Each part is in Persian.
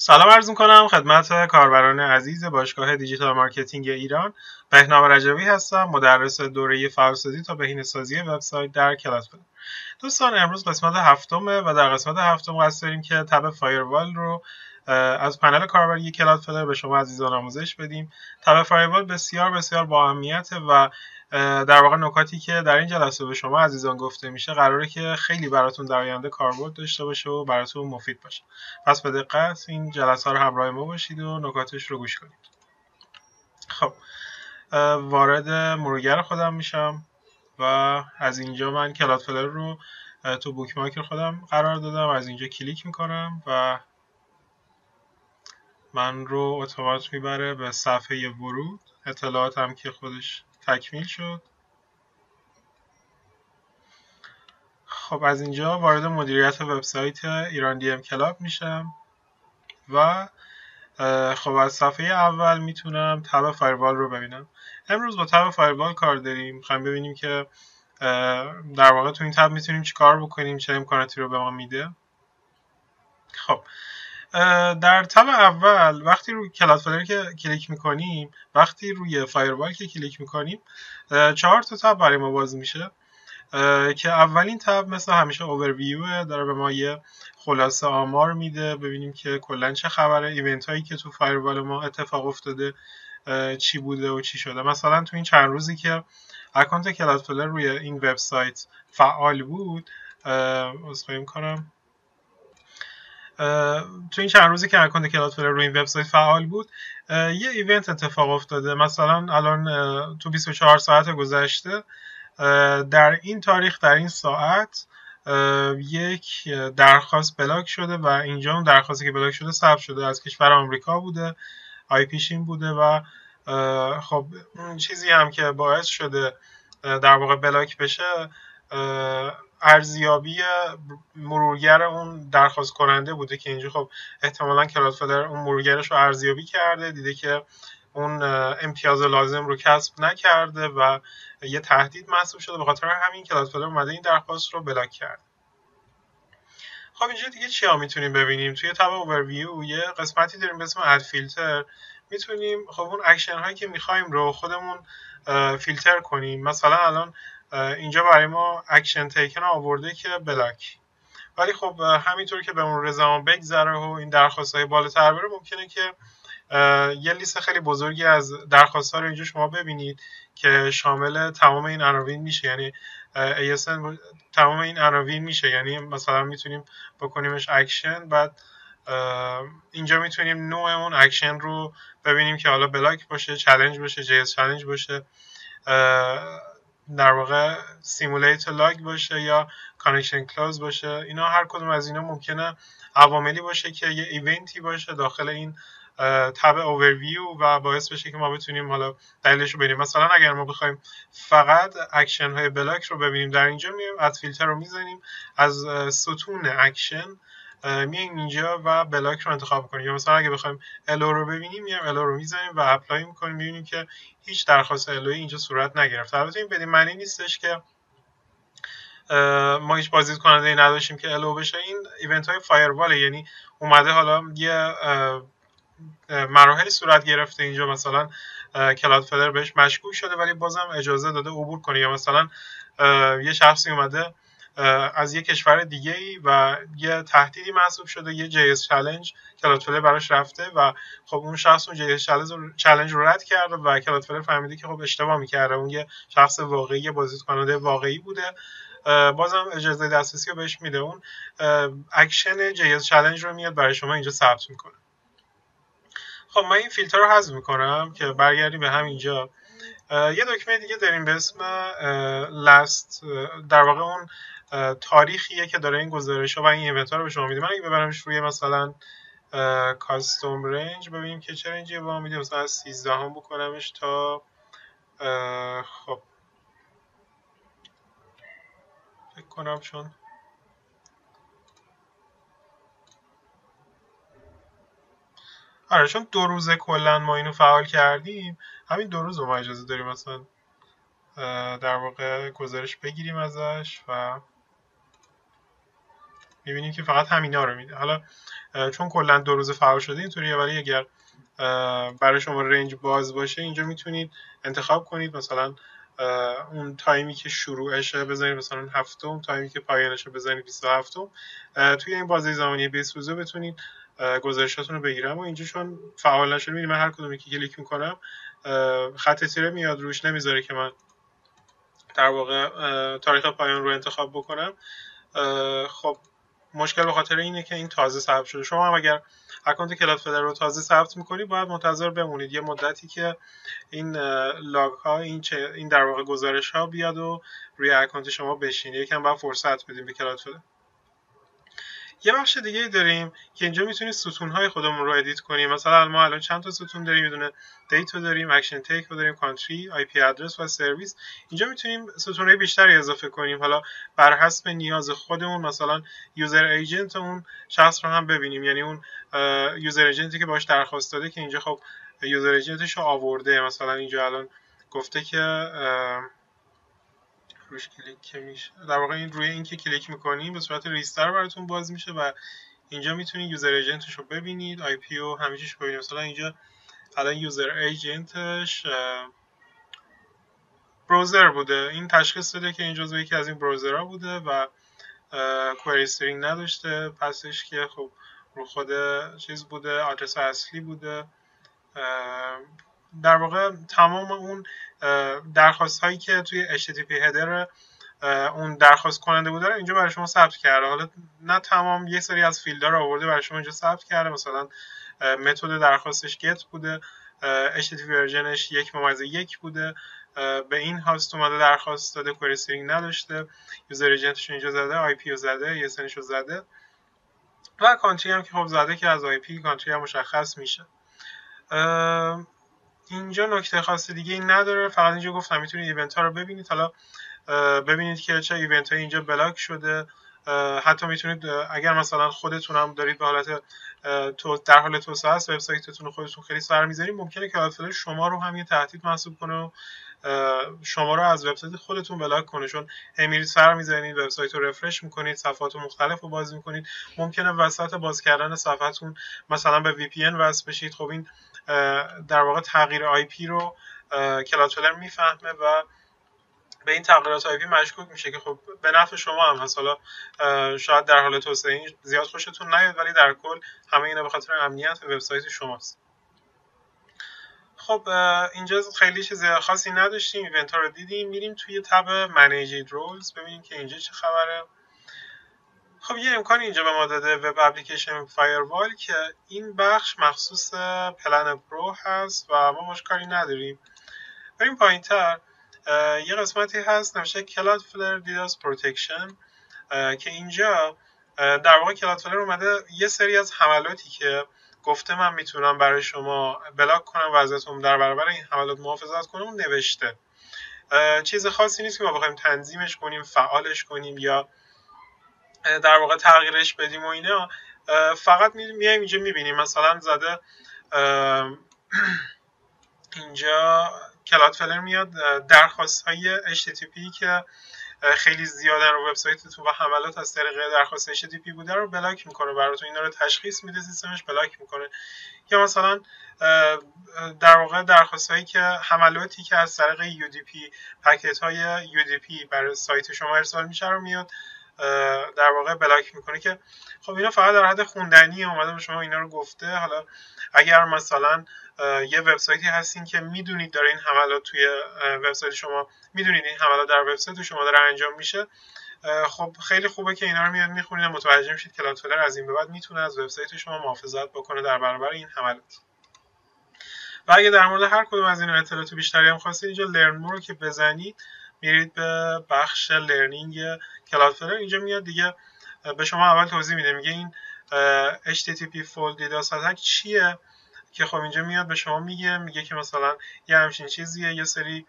سلام عرض می‌کنم خدمت کاربران عزیز باشگاه دیجیتال مارکتینگ ایران. بهنام رجبی هستم، مدرس دوره فعالسازی تا بهینه‌سازی وبسایت در کلاس‌فل. دوستان امروز قسمت هفتمه و در قسمت هفتم قصد داریم که تب فایروال رو از پنل کاربری کلادفلر به شما عزیزان آموزش بدیم. تب فایروال بسیار بسیار با اهمیته و در واقع نکاتی که در این جلسه به شما عزیزان گفته میشه قراره که خیلی براتون در آینده کاربرد داشته باشه و براتون مفید باشه. پس به دقت این جلسه رو همراه ما باشید و نکاتش رو گوش کنید. خب وارد مرورگر خودم میشم و از اینجا من کلادفلر رو تو بوکمارک خودم قرار دادم. از اینجا کلیک میکنم و من رو اتومات میبره به صفحه ورود. اطلاعاتم که خودش تکمیل شد. خب از اینجا وارد مدیریت وبسایت ایران دی ام کلاب میشم و خب از صفحه اول میتونم تب فایروال رو ببینم. امروز با تب فایروال کار داریم. میخوایم ببینیم که در واقع تو این تب میتونیم چی کار بکنیم، چه امکاناتی رو به ما میده. خب در تب اول وقتی روی کلادفلر که کلیک میکنیم، وقتی روی فایروال که کلیک میکنیم 4 تا تب برای ما باز میشه که اولین تب مثل همیشه اوورویو داره به ما یه خلاصه آمار میده، ببینیم که کلا چه خبره، ایونت هایی که تو فایروال ما اتفاق افتاده چی بوده و چی شده. مثلا تو این چند روزی که اکانت کلادفلر روی این وبسایت فعال بود، اسپیم کنم، تو این چند روزی که اکانت کلادفلر روی این وبسایت فعال بود یه ایونت اتفاق افتاده. مثلا الان تو 24 ساعت گذشته در این تاریخ در این ساعت یک درخواست بلاک شده و اینجا اون درخواستی که بلاک شده ثبت شده از کشور آمریکا بوده، آی پیش این بوده و خب چیزی هم که باعث شده در واقع بلاک بشه ارزیابی مرورگر اون درخواست کننده بوده که اینجا خب احتمالاً کلادفلر اون مرورگرش رو ارزیابی کرده، دیده که اون امتیاز لازم رو کسب نکرده و یه تهدید محسوب شده، به خاطر همین کلادفلر اومده این درخواست رو بلاک کرد. خب اینجا دیگه چیا میتونیم ببینیم؟ توی تب اوورویو یه قسمتی داریم به اسم اد فیلتر. میتونیم خب اون اکشن هایی که میخوایم رو خودمون فیلتر کنیم. مثلا الان اینجا برای ما اکشن تیکن آورده که بلاک، ولی خب همینطور که به مرور زمان بگذره و این درخواست های بالاتر بره ممکنه که یه لیست خیلی بزرگی از درخواست ها رو اینجا شما ببینید که شامل تمام این عناوین میشه، یعنی ASN تمام این عناوین میشه. یعنی مثلا میتونیم بکنیمش اکشن، بعد اینجا میتونیم نوع اون اکشن رو ببینیم که حالا بلاک باشه، چالش باشه، JS چالش باشه، در واقع سیمولیت لاگ باشه یا کانکشن کلوز باشه. اینا هر کدوم از اینا ممکنه عواملی باشه که یه ایونتی باشه داخل این تب اوورویو و باعث بشه که ما بتونیم حالا دلیلش رو ببینیم. مثلا اگر ما بخوایم فقط اکشن های بلاک رو ببینیم، در اینجا میایم اد فیلتر رو میزنیم، از ستون اکشن میایم اینجا و بلاک رو انتخاب کنیم. یا مثلا اگه بخوایم الو رو ببینیم میایم الو رو میزنیم و اپلای میکنیم، میبینیم که هیچ درخواست الوی اینجا صورت نگرفته. البته این بدین معنی نیستش که ما هیچ بازدید کننده ای نداشتیم که الو بشه. این ایونت های فایروال، یعنی اومده حالا یه مراحلی صورت گرفته اینجا، مثلا کلادفلر بهش مشکوک شده ولی بازم اجازه داده عبور کنه، یا مثلا یه شخصی اومده از یه کشور دیگه ای و یه تهدیدی محسوب شده، یه JS چالش کلادفلر براش رفته و خب اون شخص اون JS چالش رو رد کرده و کلادفلر فهمیده که خب اشتباه می‌کرده، اون یه شخص واقعی، بازدید کننده واقعی بوده، بازم اجازه دسترسی رو بهش میده. اون اکشن JS چالش رو میاد برای شما اینجا ثبت میکنه. خب من این فیلتر رو حذف میکنم که برگردیم به همینجا. یه دکمه دیگه داریم به اسم last، در واقع اون تاریخیه که داره این گزارش ها و این ایونت ها رو به شما میده. من اگه ببرمش روی مثلا کاستوم رنج، ببینیم که چه رنجی به ما میده، مثلا از 13 هم بکنمش تا خب فکر کنم چون چون 2 روزه کلا ما اینو فعال کردیم، همین 2 روز رو ما اجازه داریم مثلا در واقع گزارش بگیریم ازش و میبینیم که فقط همینا رو میده. حالا چون کلا 2 روز فعال شده اینطوریه، ولی اگر برای شما رنج باز باشه اینجا میتونید انتخاب کنید مثلا اون تایمی که شروعشه بزنید مثلا 7م، تایمی که پایانشه بزنید 27م. توی این بازه زمانی 20 روزه بتونید گزارشاتون رو بگیرم. و اینجا چون فعال نشده میبینید من هر کدومی که کلیک میکنم خط تیره میاد روش، نمیذاره که من در واقع تاریخ پایان رو انتخاب بکنم. خب مشکل به خاطر اینه که این تازه ثبت شده. شما هم اگر اکانت کلادفلر رو تازه ثبت میکنید باید منتظر بمونید یه مدتی که این لاگ ها، این در واقع گزارش ها بیاد و روی اکانت شما بشینه. یکم باید فرصت بدیم به کلادفلر. یه بخش دیگه داریم که اینجا میتونید ستون های خودمون رو ادیت کنیم. مثلا ما الان چند تا ستون داریم، میدونه دیتا داریم، اکشن تیک رو داریم، کانتری، آی پی ادرس و سرویس. اینجا میتونیم ستون‌های بیشتری اضافه کنیم، حالا بر حسب نیاز خودمون. مثلا یوزر ایجنت اون شخص رو هم ببینیم، یعنی اون یوزر ایجنتی که باش درخواست داده که اینجا خب یوزر ایجنتش رو آورده. مثلا اینجا الان گفته که روش کلیک میشه، در واقع این روی این که کلیک میکنیم به صورت ریستر براتون باز میشه و اینجا میتونید یوزر ایجنتش رو ببینید، آی پی و همه چیش ببینید. مثلا اینجا الان یوزر ایجنتش براوزر بوده، این تشخیص داده که این جزو یکی از این براوزرها بوده و کوئری استرینگ نداشته، پسش که خب رو خود چیز بوده، آدرس اصلی بوده. در واقع تمام اون درخواست هایی که توی HTTP هدر اون درخواست کننده بوده رو اینجا برای شما ثبت کرده. حالا نه تمام، یه سری از فیلدها رو آورده برای شما اینجا ثبت کرده. مثلا متد درخواستش get بوده، HTTP ورژنش 1.1 بوده، به این هاست اومده درخواست داده، کوئری استرینگ نداشته، یوزر ایجنتش اینجا زده، آی پی رو زده، ESNش رو زده و کانتری هم که خب زده که از آی پی کانتری هم مشخص میشه. اینجا نکته خاص دیگه این نداره، فقط اینجا گفتم میتونید ایونت ها رو ببینید. حالا ببینید که چه ایونت هایی اینجا بلاک شده. حتی میتونید اگر مثلا خودتون هم دارید به حالت در حال توسعه است، وبسایتتون رو خودتون خیلی سر میذارید، ممکنه کلادفلر شما رو هم یه تهدید محسوب کنه و شما رو از وبسایت خودتون بلاک کنه. چون میرید سر میزنید، وبسایت رو رفرش میکنید، صفحات مختلف رو باز میکنید، ممکنه وسط باز کردن صفحتون مثلا به وی پی ان وصل بشید. خب این در واقع تغییر آی پی رو کلادفلر میفهمه و به این تغییرات آی پی مشکوک میشه که خب به نفع شما هم هست. حالا شاید در حال توسعه زیاد خوشتون نیاد، ولی در کل همه اینا به خاطر امنیت وبسایت شماست. خب اینجا خیلی چیز خاصی نداشتیم، ایونت ها رو دیدیم. میریم توی تب منیجید رولز ببینیم که اینجا چه خبره. خب یه امکان اینجا به ما داده، وب اپلیکیشن فایروال، که این بخش مخصوص پلن پرو هست و ما باش کاری نداریم. بریم پایین‌تر، یه قسمتی هست نمیشه کلادفلر دیداس پروتکشن، که اینجا در واقع کلادفلر اومده یه سری از حملاتی که گفته من میتونم برای شما بلاک کنم و ازتون در برابر این حملات محافظت کنم اون نوشته. چیز خاصی نیست که ما بخوایم تنظیمش کنیم، فعالش کنیم یا در واقع تغییرش بدیم و اینا. فقط میایم اینجا میبینیم مثلا زده اینجا کلادفلر میاد درخواست های HTTP که خیلی زیادن رو وبسایتتون و حملات از طریق درخواست HTTP بوده رو بلاک میکنه براتون، اینا رو تشخیص میده سیستمش، بلاک میکنه. یا مثلا در واقع درخواست هایی که حملاتی که از طریق UDP پکت های UDP برای سایت شما ارسال میشه رو میاد در واقع بلاک میکنه. که خب اینا فقط در حد خوندنی اومده به شما اینا رو گفته. حالا اگر مثلا یه وبسایتی هستین که میدونید داره این حملات توی وبسایت شما، میدونید این حملات در وبسایت شما داره انجام میشه، خب خیلی خوبه که اینا رو میاد میخونید و متوجه میشید که کلادفلر از این به بعد میتونه از وبسایت شما محافظت بکنه در برابر این حملات. و اگه در مورد هر کدوم از این اطلاعات بیشتری هم خواستید اینجا لرن مور که بزنید میرید به بخش لرنینگ کلادفلر. اینجا میاد دیگه به شما اول توضیح میده، میگه این HTTP full DDoS attack چیه، که خب اینجا میاد به شما میگه که مثلا یه همچین چیزیه، یه سری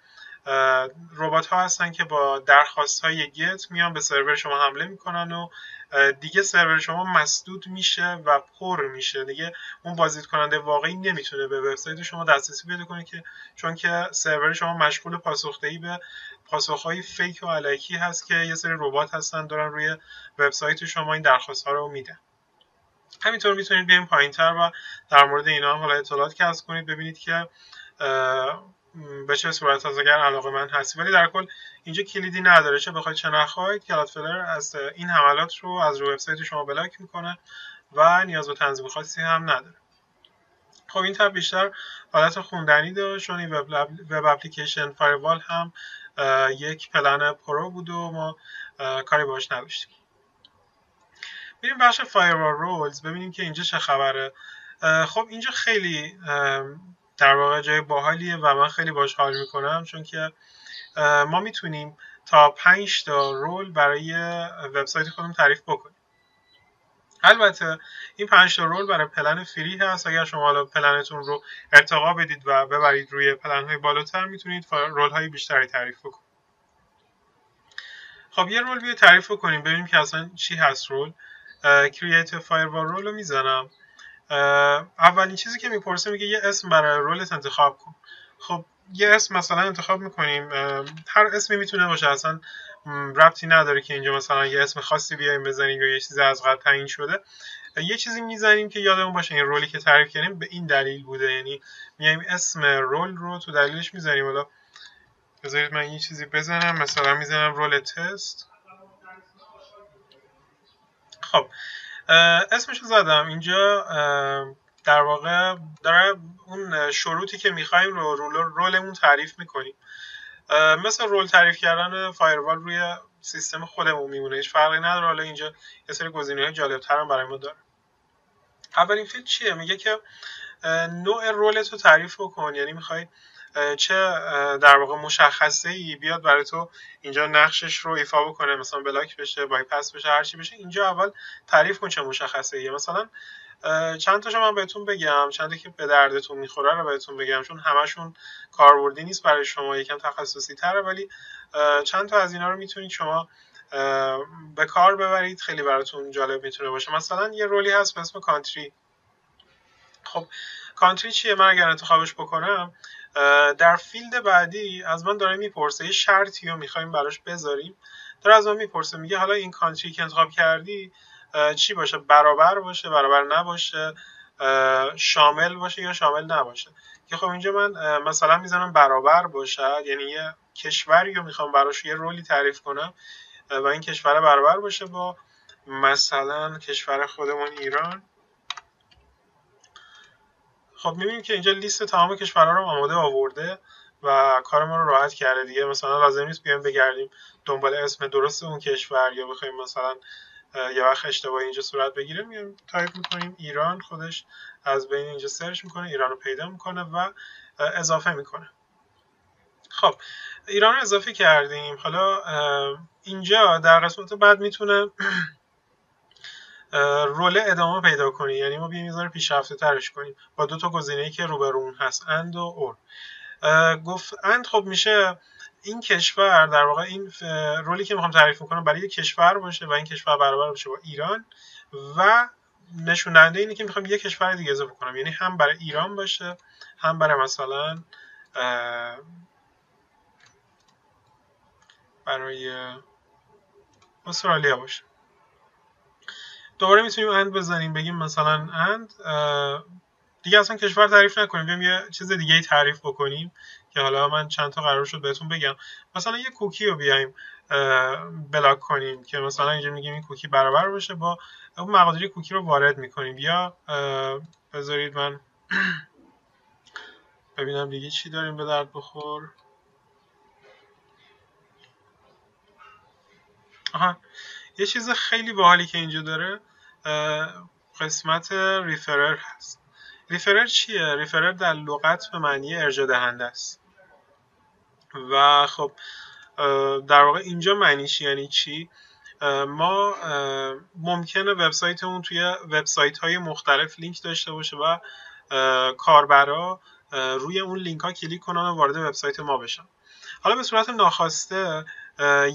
ربات ها هستن که با درخواست های گت میان به سرور شما حمله میکنن و دیگه سرور شما مسدود میشه و پر میشه، دیگه اون بازدید کننده واقعی نمیتونه به وبسایت شما دسترسی پیدا کنه که چون که سرور شما مشغول پاسخدهی به پاسخهای فیک و الکی هست که یه سری ربات هستن دارن روی وبسایت شما این درخواست ها رو میدن. همینطور میتونید بیاین پایینتر و در مورد اینا هم حالا اطلاعات کسب کنید، ببینید که به چه صورت هست اگر علاقه‌مند هستی. ولی در کل اینجا کلیدی نداره، چه بخواید چه نخواید کلادفلر از این حملات رو از روی وبسایت شما بلاک میکنه و نیاز به تنظیم خاصی هم نداره. خب این تب بیشتر حالت خوندنی داشت، چون این وب اپلیکیشن فایروال هم یک پلن پرو بود و ما کاری باش نداشتیم. بریم بخش فایروال رولز ببینیم که اینجا چه خبره. خب اینجا خیلی در واقع جای باحالیه و من خیلی باش حال میکنم، چون که ما میتونیم تا 5 تا رول برای وبسایت خودمون تعریف بکنیم. البته این 5 تا رول برای پلن فری هست. اگر شما حالا پلنتون رو ارتقا بدید و ببرید روی پلن های بالاتر میتونید رول های بیشتری تعریف بکنید. خب یه رول تعریف کنیم ببینیم که اصلا چی هست رول. کرییت فایروال رول رو میزنم. اولین چیزی که میپرسه میگه یه اسم برای رولت انتخاب کن. خب یه اسم مثلا انتخاب میکنیم، هر اسمی میتونه باشه، اصلا ربطی نداره که اینجا مثلا یه اسم خاصی بیایم بزنیم یا یه چیزی از قبل تعیین شده. یه چیزی میزنیم که یادمون باشه این رولی که تعریف کردیم به این دلیل بوده، یعنی میایم اسم رول رو تو دلیلش میزنیم. حالا بذارید من یه چیزی بزنم، مثلا میزنم رول تست. خب اسمشو زدم. اینجا در واقع داره اون شروطی که میخوایم رو رولمون تعریف میکنیم. مثل رول تعریف کردن فایروال روی سیستم خودمون میمونه، هیچ فرقی نداره. حالا اینجا یه سری گزینه‌های جالب‌تر هم برای ما داره. اولین فیلد چیه؟ میگه که نوع رولت رو تعریف بکن، یعنی میخوای چه در واقع مشخصه ای بیاد برای تو اینجا نقشش رو ایفا بکنه، مثلا بلاک بشه، بایپاس بشه، هر چی بشه. اینجا اول تعریف کن چه مشخصه ایه. مثلا چند تاشو من بهتون بگم، چندی که به دردتون میخوره رو بهتون بگم، چون همشون کاربردی نیست برای شما، یکم تخصصی تره، ولی چند تا از اینا رو میتونید شما به کار ببرید، خیلی براتون جالب میتونه باشه. مثلا یه رولی هست به اسم کانتری. خب کانتری چیه؟ من اگر انتخابش بکنم در فیلد بعدی از من داره میپرسه یه شرطی رو میخوایم براش بذاریم، داره از من میپرسه، میگه حالا این کانتری که انتخاب کردی چی باشه؟ برابر باشه، برابر نباشه، شامل باشه یا شامل نباشه. که خب اینجا من مثلا میزنم برابر باشه، یعنی یه کشوری رو میخوام براش یه رولی تعریف کنم و این کشور برابر باشه با مثلا کشور خودمون ایران. خب میبینیم که اینجا لیست تمام کشورها رو آماده آورده و کار ما رو راحت کرده دیگه. مثلا لازم نیست بیایم بگردیم دنبال اسم درست اون کشور یا بخوایم مثلا یه وقت اشتباهی اینجا صورت بگیره، میایم تایپ میکنیم ایران، خودش از بین اینجا سرچ میکنه، ایران رو پیدا میکنه و اضافه میکنه. خب ایران رو اضافه کردیم. حالا اینجا در قسمت بعد میتونه رول ادامه پیدا کنی، یعنی ما بیایم یه ذره پیشرفته ترش کنیم با دو تا گزینه‌ای که روبرون هست، اند و اور. گفت اند خب میشه این کشور، در واقع این رولی که میخوام تعریف کنم برای یک کشور باشه و این کشور برابر باشه با ایران و نشون دهنده اینه که میخوام یک کشور دیگه اضافه کنم، یعنی هم برای ایران باشه هم برای مثلا برای استرالیا باشه. دوباره میتونیم اند بزنیم، بگیم مثلا اند دیگه اصلا کشور تعریف نکنیم، بیایم یه چیز دیگه ای تعریف بکنیم که حالا من چند تا قرار شد بهتون بگم. مثلا یه کوکی رو بیایم بلاک کنیم که مثلا اینجا میگیم این کوکی برابر باشه با اون مقادیر کوکی رو وارد میکنیم. یا بذارید من ببینم دیگه چی داریم به درد بخور. یه چیز خیلی باحالی که اینجا داره قسمت ریفرر هست. ریفرر چیه؟ ریفرر در لغت به معنی ارجاع دهنده است و خب در واقع اینجا معنیش یعنی چی؟ ما ممکنه وبسایتمون توی وبسایت‌های مختلف لینک داشته باشه و کاربرا روی اون لینک ها کلیک کنن و وارد وبسایت ما بشن. حالا به صورت ناخواسته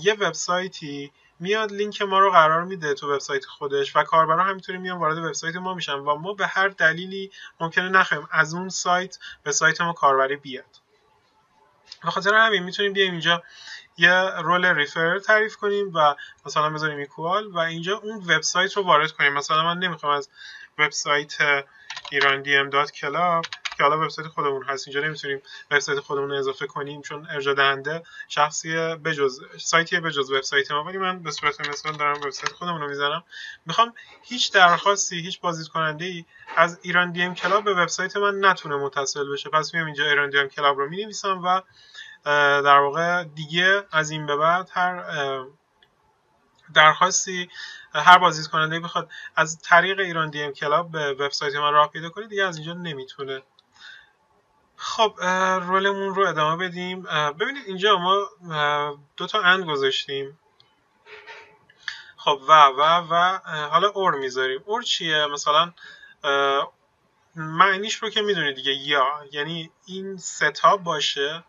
یه وبسایتی میاد لینک ما رو قرار میده تو وبسایت خودش و کاربرا همینطوری میان وارد وبسایت ما میشن و ما به هر دلیلی ممکنه نخوایم از اون سایت به سایت ما کاربری بیاد. به خاطر همین میتونیم بیایم اینجا یه رول ریفر تعریف کنیم و مثلا بذاریم ایکوال و اینجا اون وبسایت رو وارد کنیم. مثلا من نمیخوام از وبسایت irandm.club که حالا وبسایت خودمون هست، اینجا نمیتونیم وبسایت خودمون رو اضافه کنیم چون ارجاع دهنده شخصی بجز سایتی بجز وبسایت ما، ولی من به صورت مثال دارم وبسایت خودمون رو میذارم. میخوام هیچ درخواستی، هیچ بازدیدکننده‌ای از ایران کلاب به وبسایت من نتونه متصل بشه. پس میام اینجا ایران کلاب رو مینویسم و در واقع دیگه از این به بعد هر درخواستی، هر بازدیدکننده بخواد از طریق ایران کلاب به وبسایت ما راه پیدا کنه دیگه از اینجا نمیتونه. خب رولمون رو ادامه بدیم. ببینید اینجا ما 2 تا اند گذاشتیم. خب و حالا اور میذاریم. اور چیه؟ مثلا معنیش رو که میدونید دیگه، یا یعنی این ستا باشه،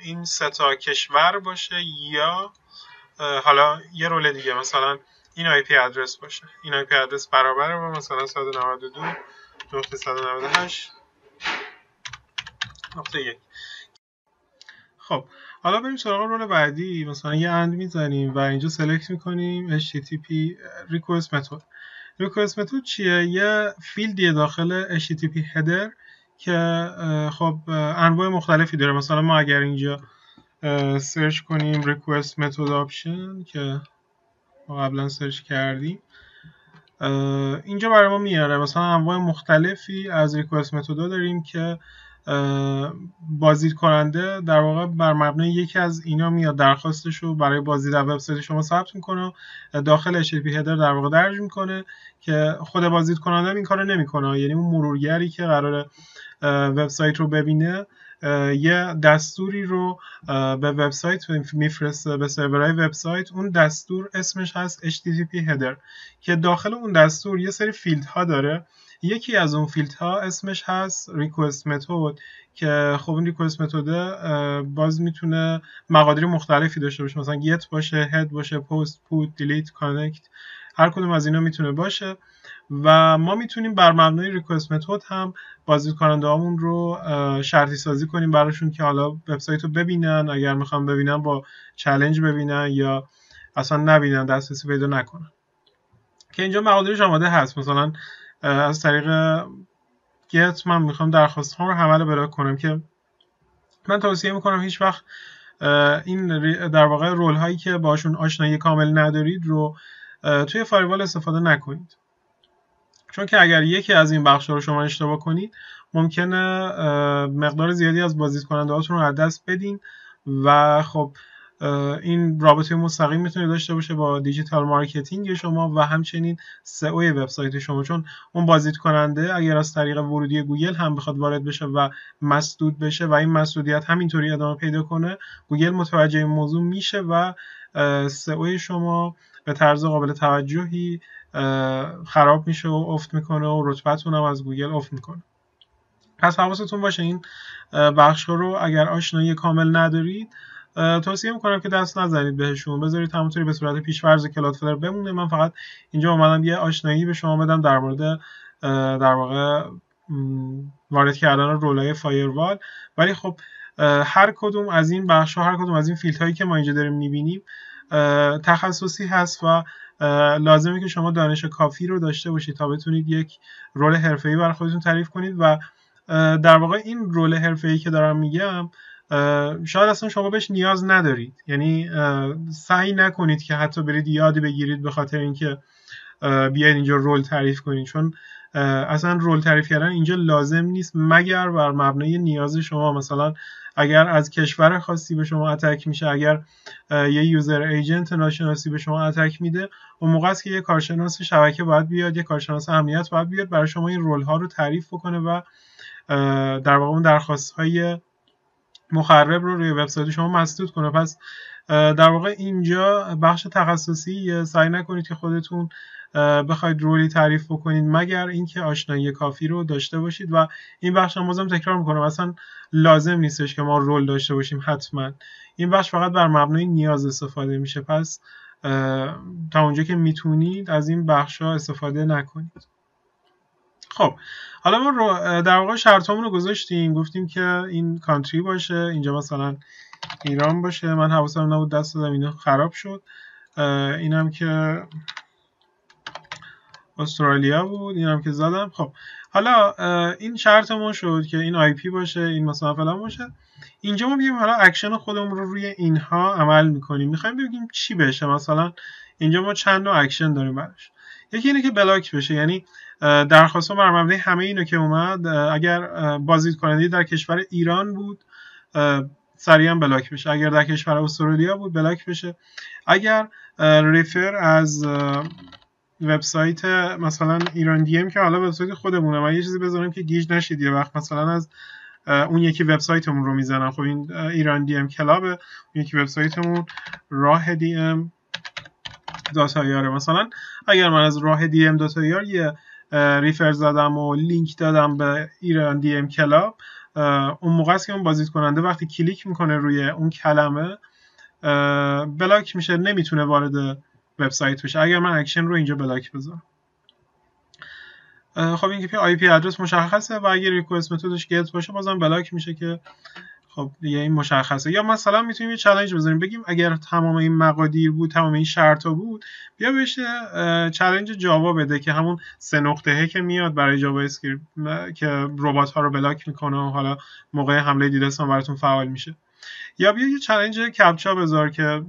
این ستا کشور باشه، یا حالا یه رول دیگه مثلا این آی پی ادرس باشه. این آی پی ادرس برابره با مثلا 192.168.1. خب حالا بریم سراغ رول بعدی. مثلا یه اند میزنیم و اینجا سلکت میکنیم HTTP request method. request method چیه؟ یه فیلدیه داخل HTTP header که خب انواع مختلفی داره. مثلا ما اگر اینجا سرچ کنیم request method option که ما قبلا سرچ کردیم، اینجا برای ما میاره مثلا انواع مختلفی از request method داریم که بازدید کننده در واقع بر مبنای یکی از اینا میاد درخواستش رو برای بازدید از وبسایت شما ثبت میکنه، داخل HTTP header در واقع درج میکنه که خود بازدید کننده این کارو نمیکنه. یعنی اون مرورگری که قراره وبسایت رو ببینه یه دستوری رو به وبسایت میفرسته، به سرورهای وبسایت. اون دستور اسمش هست HTTP header که داخل اون دستور یه سری فیلدها داره. یکی از اون فیلدها اسمش هست request method که خب این request method باز میتونه مقادیر مختلفی داشته باشه، مثلا get باشه، head باشه، post، put، delete، connect، هر کدوم از اینا میتونه باشه و ما میتونیم بر مبنای request method هم بازدیدکننده هامون رو شرطی سازی کنیم براشون که حالا وبسایت رو ببینن، اگر میخوام ببینن با چالش ببینن یا اصلا نبینن، دسترسی پیدا نکنن. که اینجا مقادیرش آماده هست. مثلا از طریق get من میخوام درخواست ها رو همه رو بلاک کنم که من توصیه میکنم هیچ وقت این در واقع رول هایی که باشون آشنایی کامل ندارید رو توی فایروال استفاده نکنید، چون که اگر یکی از این بخش رو شما اشتباه کنید ممکنه مقدار زیادی از بازدیدکننده هاتون رو از دست بدین و خب این رابطه مستقیم میتونه داشته باشه با دیجیتال مارکتینگ شما و همچنین سئو وبسایت شما، چون اون بازدید کننده اگر از طریق ورودی گوگل هم بخواد وارد بشه و مسدود بشه و این مسدودیت همینطوری ادامه پیدا کنه، گوگل متوجه این موضوع میشه و سئو شما به طرز قابل توجهی خراب میشه و افت میکنه و رتبتون هم از گوگل افت میکنه. پس حواستون باشه این بخش رو اگر آشنایی کامل ندارید توصیه میکنم که دست نزنید بهشون، بذارید همونطوری به صورت پیش‌فرض کلادفلر بمونه. من فقط اینجا اومدم یه آشنایی به شما بدم در مورد در واقع وارد کردن رولای فایروال، ولی خب هر کدوم از این بخش‌ها، هر کدوم از این فیلدهایی که ما اینجا داریم می‌بینیم تخصصی هست و لازمه که شما دانش کافی رو داشته باشید تا بتونید یک رول حرفه‌ای برای خودتون تعریف کنید و در واقع این رول حرفه‌ای که دارم میگم شاید اصلا شما بهش نیاز ندارید. یعنی سعی نکنید که حتی برید یادی بگیرید به خاطر اینکه بیاید اینجا رول تعریف کنید، چون اصلا رول تعریف کردن اینجا لازم نیست مگر بر مبنای نیاز شما. مثلا اگر از کشور خاصی به شما اتک میشه، اگر یه یوزر ایجنت ناشناسی به شما اتک میده، اون موقع است که یه کارشناس شبکه باید بیاد، یه کارشناس امنیت باید بیاد برای شما این رول ها رو تعریف بکنه و در واقع اون درخواست های مخرب رو روی وبسایت شما مسدود کنه. پس در واقع اینجا بخش تخصصی، سعی نکنید که خودتون بخواید رولی تعریف بکنید مگر اینکه آشنایی کافی رو داشته باشید. و این بخش هم بازم تکرار میکنم اصلا لازم نیستش که ما رول داشته باشیم حتما. این بخش فقط بر مبنای نیاز استفاده میشه. پس تا اونجا که میتونید از این بخش ها استفاده نکنید. خب حالا ما رو در واقع شرطمون رو گذاشتیم، گفتیم که این کانتری باشه، اینجا مثلا ایران باشه. من حواسم نبود دست دادم اینو خراب شد. اینم که استرالیا بود، اینم که زدم. خب حالا این شرطمون شد که این آی پی باشه، این مثلا فلان باشه. اینجا ما بیایم حالا اکشن خودمون رو روی اینها عمل میکنیم. میخوایم ببینیم چی بشه. مثلا اینجا ما چند نوع اکشن داریم براش. یکی اینه که بلاک بشه، یعنی درخواست بر مبنای همه اینو که اومد اگر بازدیدکننده در کشور ایران بود سریعا بلاک بشه، اگر در کشور استرالیا بود بلاک بشه، اگر ریفر از وبسایت مثلا ایران دی ام که حالا وبسایت خودمونه، من یه چیزی بذارم که گیج نشید یه وقت مثلا از اون یکی وبسایتمون رو میزنم. خب این ایران دی ام کلابه، اون یکی وبسایتمون راه دی ام داتایاره. مثلا اگر من از راه دی ام داتایار یه ریفر زدم و لینک دادم به ایران دی ام کلاب، اون موقع است که اون بازدید کننده وقتی کلیک میکنه روی اون کلمه بلاک میشه، نمیتونه وارد وبسایت بشه اگر من اکشن رو اینجا بلاک بذارم. خب این که آی پی ادرس مشخصه و اگر ریکوست متدش گت باشه بازم بلاک میشه که خب دیگه این مشخصه. یا مثلا میتونیم یه چالش بذاریم بگیم اگر تمام این مقادیر بود، تمام این شرطا بود، بیا بهش چالش جاوا بده که همون 3 نقطه‌ای که میاد برای جاوا اسکریپت که ربات ها رو بلاک میکنه و حالا موقع حمله دیدس هم براتون فعال میشه. یا بیا یه چالش کپچا بذار که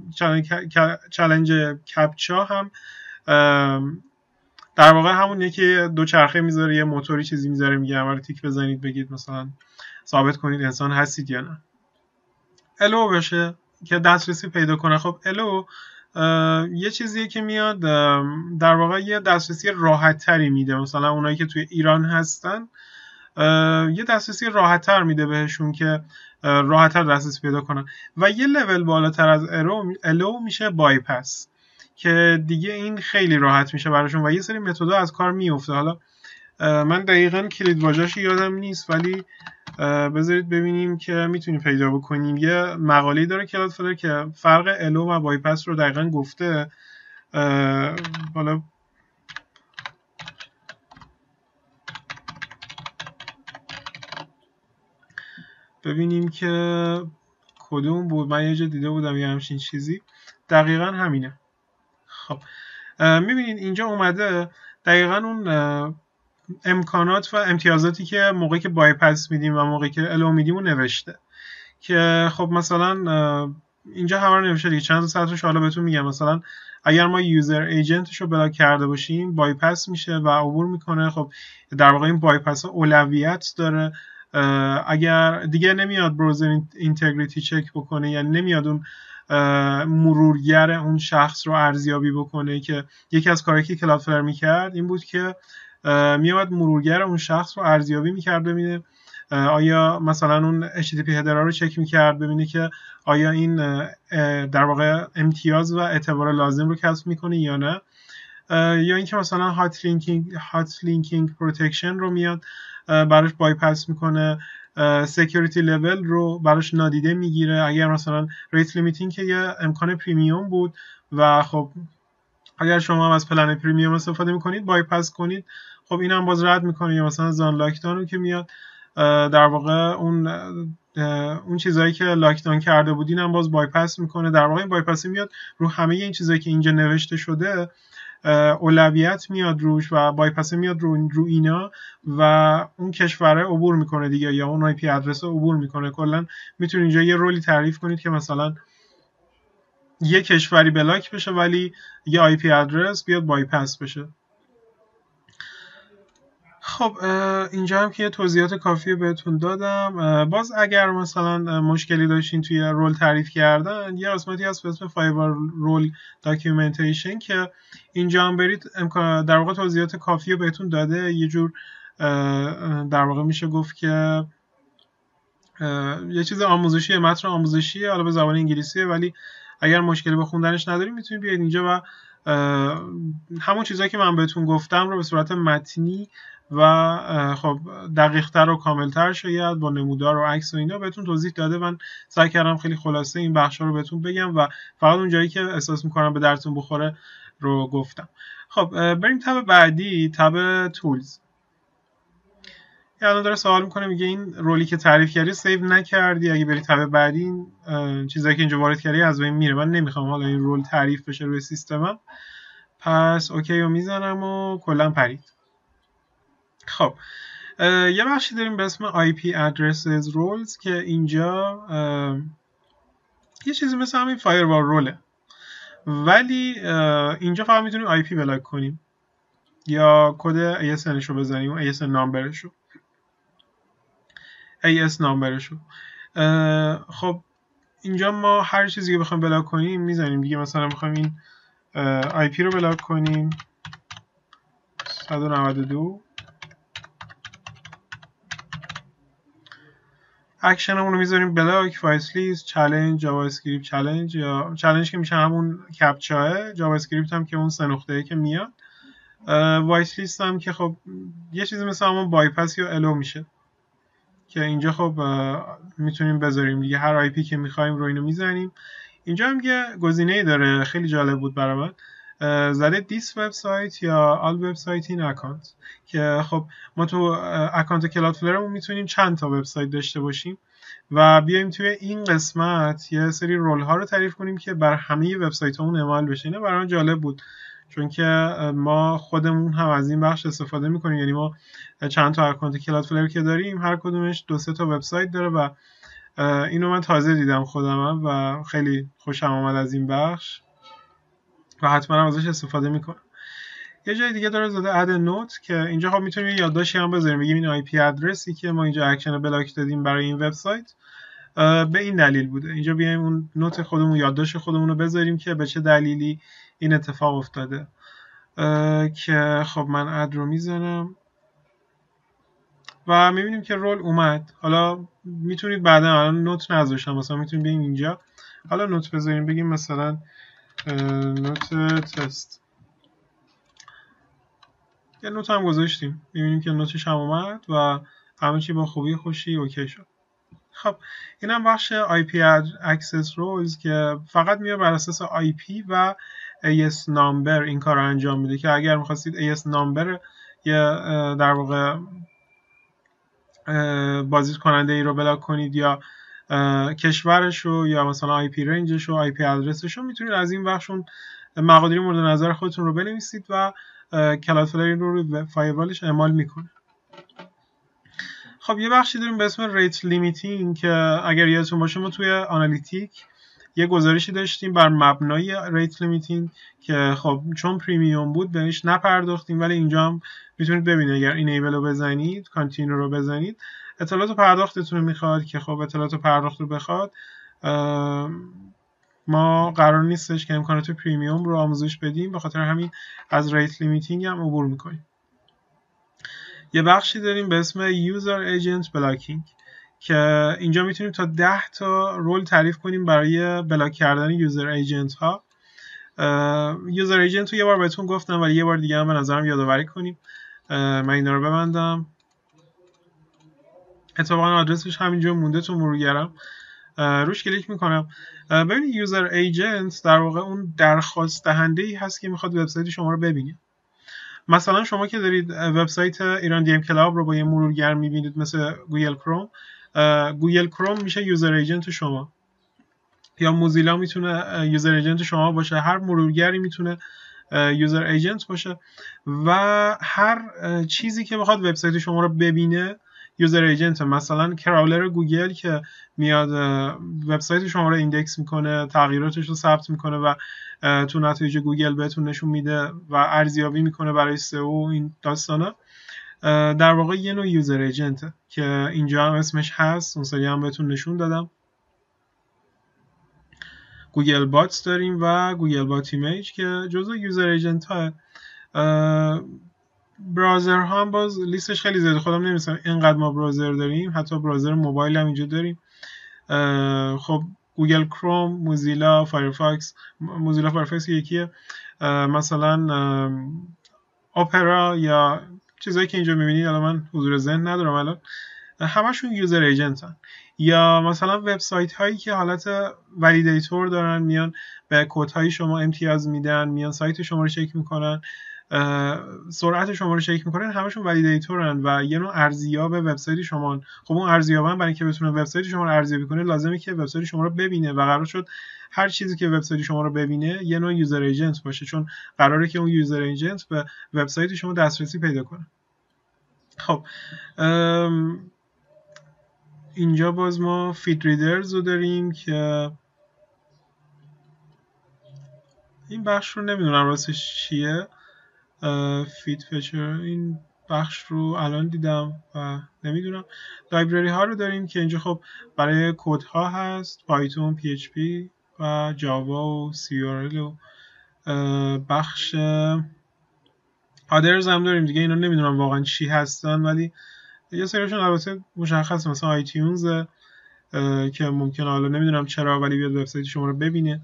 چالش کپچا هم در واقع همون یکی دو چرخه میذاره، یه موتوری چیزی میذاره، میگه اول تیک بزنید بگید مثلا ثابت کنید انسان هستید یا نه. الو بشه که دسترسی پیدا کنه. خب الو یه چیزیه که میاد در واقع یه دسترسی راحت تری میده. مثلا اونایی که توی ایران هستن یه دسترسی راحت تر میده بهشون که راحت تر دسترسی پیدا کنن. و یه لول بالاتر از الو میشه بایپس که دیگه این خیلی راحت میشه براشون و یه سری متدها از کار میفته. حالا من دقیقاً کلید واژه‌اش یادم نیست ولی بذارید ببینیم که میتونیم پیدا بکنیم. یه مقاله‌ای داره کلادفلر که فرق الو و بایپس رو دقیقاً گفته. حالا ببینیم که کدوم بود. من یه جا دیده بودم یه همچین چیزی، دقیقاً همینه. خب میبینید اینجا اومده دقیقاً اون امکانات و امتیازاتی که موقعی که بایپس میدیم و موقعی که الو میدیم رو نوشته. که خب مثلا اینجا همه رو نوشته دیگه، چند تا سطرش حالا بهتون میگم. مثلا اگر ما یوزر ایجنتش رو بلاک کرده باشیم بایپس میشه و عبور میکنه. خب در واقع این بایپس ها اولویت داره. اگر دیگه نمیاد بروزر اینتگریتی چک بکنه، یعنی نمیاد اون مرورگر اون شخص رو ارزیابی بکنه. که یکی از کارهایی که کلادفلر میکرد این بود که میاد مرورگر اون شخص رو ارزیابی میکرد، ببینه آیا مثلا اون HTTP هدر رو چک میکرد ببینه که آیا این در واقع امتیاز و اعتبار لازم رو کسب میکنه یا نه. یا اینکه مثلا هات لینکینگ پروتکشن رو میاد براش بایپس میکنه، سکیوریتی لول رو براش نادیده میگیره. اگر مثلا ریت لیمیتینگ که یه امکان پریمیوم بود و خب اگر شما هم از پلن پریمیوم استفاده میکنید بایپس کنید، خب اینم باز رد میکنه. یا مثلا زان لاکداون رو که میاد در واقع اون چیزایی که لاکداون کرده بودین هم باز بایپس میکنه. در واقع این بایپس میاد رو همه این چیزایی که اینجا نوشته شده اولویت میاد روش و بایپس میاد رو اینا و اون کشوره عبور میکنه دیگه، یا اون آی پی ادرس عبور میکنه. کلا میتونید اینجا یه رولی تعریف کنید که مثلا یه کشوری بلاک بشه ولی یه آی پی ادرس بیاد بایپس بشه. خب اینجا هم که یه توضیحات کافی بهتون دادم. باز اگر مثلا مشکلی داشتین توی رول تعریف کردن، یه قسمتی هست به اسم فایبر رول داکیومنتیشن که اینجا هم برید در واقع توضیحات کافی بهتون داده. یه جور در واقع میشه گفت که یه چیز آموزشی، متن آموزشیه، حالا به زبان انگلیسیه ولی اگر مشکلی با خوندنش نداریم میتونید بیاید اینجا و همون چیزایی که من بهتون گفتم رو به صورت متنی و خب دقیق‌تر و کاملتر شاید با نمودار و عکس و اینا بهتون توضیح داده. من سعی کردم خیلی خلاصه این بخشا رو بهتون بگم و فقط اون جایی که احساس می‌کنم به درتون بخوره رو گفتم. خب بریم تب بعدی، تب تولز. الان داره سوال میکنه، میگه این رولی که تعریف کردی سیو نکردی، اگه بری تب بعدی این چیزایی که اینجا وارد کردی از بین میره. من نمیخوام حالا این رول تعریف بشه روی سیستمم، پس اوکی رو میزنم و کلا پرید. خب یه بخشی داریم به اسم IP addresses roles که اینجا یه چیزی مثل همین فایروال روله، ولی اینجا فقط میتونیم IP بلاک کنیم یا کد ASN رو بزنیم، ASN نامبرشو، AS نامبرشو. خب اینجا ما هر چیزی که بخوایم بلاک کنیم میزنیم دیگه. مثلا بخوایم این IP رو بلاک کنیم 192، اکشنمون رو میذاریم بلاک، وایس لیست، چالش، جاوا اسکریپت چالش، یا چالش که میشه همون کپچاه، جاوا اسکریپت هم که اون سه نقطه‌ای که میاد، وایس لیست هم که خب یه چیزی مثل همون بایپاس یا الو میشه که اینجا خب میتونیم بذاریم دیگه. هر آی پی که میخوایم رو اینو میزنیم. اینجا هم یه گزینه‌ای داره خیلی جالب بود برای من، زده this website یا all website in account، که خب ما تو اکانت کلادفلرمون میتونیم چند تا وبسایت داشته باشیم و بیایم توی این قسمت یه سری رول ها رو تعریف کنیم که بر همه وبسایتمون اعمال بشه. اینه برای من جالب بود چون که ما خودمون هم از این بخش استفاده میکنیم، یعنی ما چند تا اکانت کلادفلر که داریم هر کدومش 2-3 تا وبسایت داره و اینو من تازه دیدم خودم و خیلی خوشم آمد از این بخش و حتما هم ازش استفاده میکنم. یه جای دیگه داره زده اد نوت که اینجا خب میتونیم یه یادداشتی هم بذاریم، بگیم این آی پی ادرسی که ما اینجا اکشن بلاک دادیم برای این وبسایت به این دلیل بوده. اینجا بیایم اون نوت خودمون، یادداشت خودمون رو بذاریم که به چه دلیلی این اتفاق افتاده. که خب من اد رو میزنم و میبینیم که رول اومد. حالا میتونید بعدا الان نوت نذاشتم، مثلا میتونیم بگیم اینجا حالا نوت بذاریم، بگیم مثلا نوت تست. یه نوت هم گذاشتیم، میبینیم که نوتش هم اومد و همه چی با خوبی خوشی اوکی شد. خب این هم بخش IP Access Roles که فقط میاد بر اساس IP و AS نامبر این کار رو انجام میده، که اگر میخواستید AS نامبر یه در واقع بازدید کننده ای رو بلاک کنید یا کشورش رو یا مثلا IP رنجش رو، IP ادرسش رو، میتونید از این بخشون مقادیر مورد نظر خودتون رو بنویسید و کلادفلر رو روی فایروالش اعمال میکنه. خب یه بخشی داریم به اسم ریت لیمیتینگ که اگر یادتون باشه ما توی آنالیتیک یه گزارشی داشتیم بر مبنای ریت لیمیتینگ که خب چون پریمیوم بود بهش نپرداختیم، ولی اینجا هم میتونید ببینید اگر اینیبل رو بزنید، کانتینیو رو بزنید، اطلاعات پرداختتون رو میخواد که خب اطلاعات پرداخت رو بخواد ما قرار نیستش که امکانات پریمیوم رو آموزش بدیم، به خاطر همین از ریت لیمیتینگ هم عبور میکنیم. یه بخشی داریم به اسم یوزر ایجنت بلاکینگ که اینجا میتونیم تا 10 تا رول تعریف کنیم برای بلاک کردن یوزر ایجنت ها. یوزر ایجنت رو یه بار بهتون گفتم ولی یه بار دیگه هم به نظرم یادآوری کنیم. من اینا رو ببندم. اتفاقا آدرسش همینجا مونده تو مرورگرم، روش کلیک میکنم. ببینید یوزر ایجنت در واقع اون درخواست دهنده ای هست که میخواد وبسایت شما رو ببینه. مثلا شما که دارید وبسایت ایران دی ام کلاب رو با یه مرورگر میبینید مثل گوگل کروم، گوگل کروم میشه یوزر ایجنت شما، یا موزیلا میتونه یوزر ایجنت شما باشه، هر مرورگری میتونه یوزر ایجنت باشه و هر چیزی که بخواد وبسایت شما رو ببینه یوزر ایجنت. مثلا کراولر گوگل که میاد وبسایت شما رو ایندکس میکنه، تغییراتش رو ثبت میکنه و تو نتایج گوگل بهتون نشون میده و ارزیابی میکنه برای سئو و این داستانا، در واقع یه نوع یوزر ایجنت که اینجا هم اسمش هست، اون سری هم بهتون نشون دادم. گوگل باتس داریم و گوگل بات ایمیج که جزو یوزر ایجنت ها. براوزر ها هم باز لیستش خیلی زیاده، خودم نمی‌دونم اینقدر ما براوزر داریم، حتی براوزر موبایل هم اینجا داریم. خب گوگل کروم، موزیلا فایرفاکس، موزیلا فایرفاکس یکیه، مثلا اپرا یا چیزایی که اینجا میبینید، الان من حضور ذهن ندارم الان، همشون یوزر ایجنتن. یا مثلا وبسایت هایی که حالت ولیدیتور دارن، میان به کد های شما امتیاز میدن، میان سایت شما رو چک میکنن، سرعت شما رو چک میکنن، همشون ولیدیتورن و یه نوع ارزیاب وبسایت شما. خب اون ارزیابا برای اینکه بتونه وبسایت شما رو ارزیابی کنه لازمه که وبسایت شما رو ببینه و قرار شد هر چیزی که وبسایت شما رو ببینه یه نوع یوزر ایجنت باشه، چون قراره که اون یوزر ایجنت به وبسایت شما دسترسی پیدا کنه. خب اینجا باز ما فید ریدرز رو داریم که این بخش رو نمیدونم راستش چیه. فید فچر این بخش رو الان دیدم و نمیدونم. لایبرری ها رو داریم که اینجا خب برای کد ها هست، پایتون، پی اچ پی و جاوا و سی او ال و بخش آدرز هم داریم دیگه. اینا نمیدونم واقعا چی هستن، ولی یه سریشون البته مشخص، مثلا آیتیونز که ممکنه حالا نمیدونم چرا ولی بیاد وبسایت شما رو ببینه.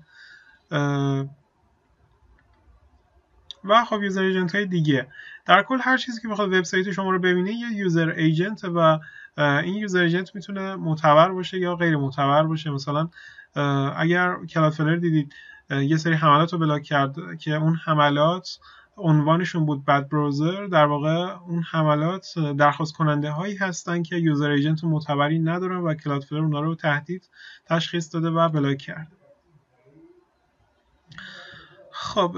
و خب یوزر ایجنت های دیگه. در کل هر چیزی که بخواد وبسایت شما رو ببینه یه یوزر ایجنت و این یوزر ایجنت میتونه معتبر باشه یا غیر معتبر باشه. مثلا اگر کلادفلر دیدید یه سری حملات رو بلاک کرد که اون حملات عنوانشون بود بد براوزر، در واقع اون حملات درخواست کننده هایی هستن که یوزر ایجنت معتبری ندارن و کلادفلر اونا رو تهدید تشخیص داده و بلاک کرده. خب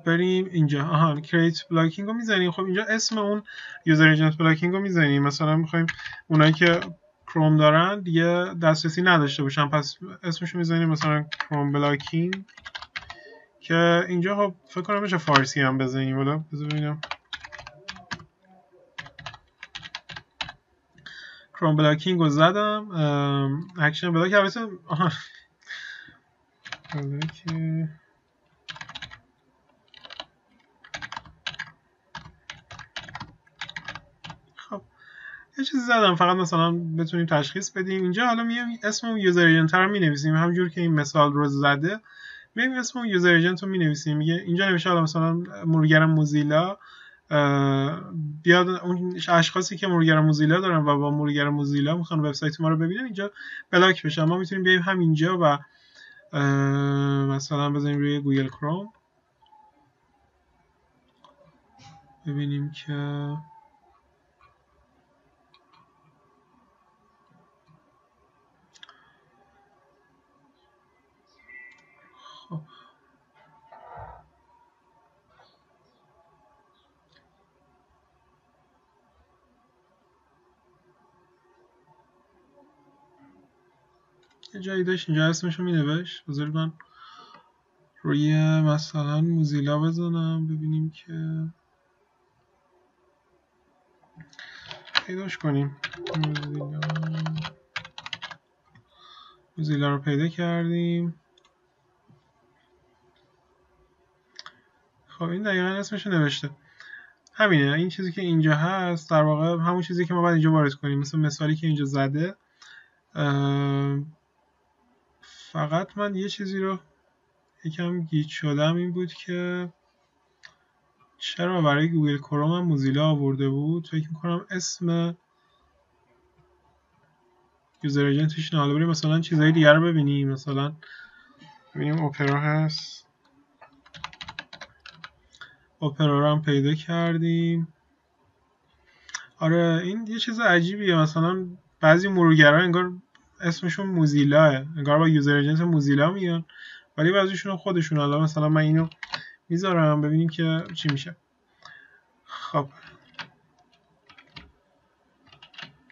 بریم اینجا کریت بلاکینگ رو میزنیم. خب اینجا اسم اون یوزر ایجنت بلاکینگ رو میزنیم. مثلا میخوایم اونایی که کروم دارن دیگه دسترسی نداشته باشن، پس اسمش رو میزنیم مثلا کروم بلاکینگ، که اینجا خب فکر کنم بشه فارسی هم بزنیم. ولی بذار ببینم. کروم بلاکینگ رو زدم. اکشن بلاک البته خب یه چیزی زدم فقط مثلا بتونیم تشخیص بدیم. اینجا حالا میایم اسم اون یوزر ایجنت رو می‌نویسیم همونجور که این مثال رو زده. میایم اسم اون یوزر ایجنت رو می‌نویسیم. میگه اینجا نوشته حالا مثلا مرورگر موزیلا، بیاد اون اشخاصی که مرورگر موزیلا دارن و با مرورگر موزیلا میخوان وبسایت ما رو ببینن اینجا بلاک بشن. ما میتونیم بیایم همینجا و مثلا بزنیم روی گوگل کروم ببینیم که خب یه جایی داشت اینجا اسمشو مینوشت. بذارید من روی مثلا موزیلا بزنم ببینیم که پیداش کنیم. موزیلا رو پیدا کردیم. خب این دقیقا اسمشو نوشته. همینه. این چیزی که اینجا هست در واقع همون چیزی که ما باید اینجا وارد کنیم، مثل مثالی که اینجا زده. فقط من یه چیزی رو یکم گیج شدم، این بود که چرا برای گوگل کروم هم موزیلا آورده بود. فکر میکنم اسم یوزر ایجنتش نه. حالا بریم مثلا چیزهای دیگر رو ببینیم. مثلا ببینیم اپرا هست. اپرا رو هم پیدا کردیم. آره این یه چیز عجیبیه. مثلا بعضی مرورگرا انگار اسمشون موزیلاه، انگار با یوزر ایجنت موزیلا میان، ولی بعضیشون خودشون. حالا مثلا من اینو میذارم ببینیم که چی میشه. خب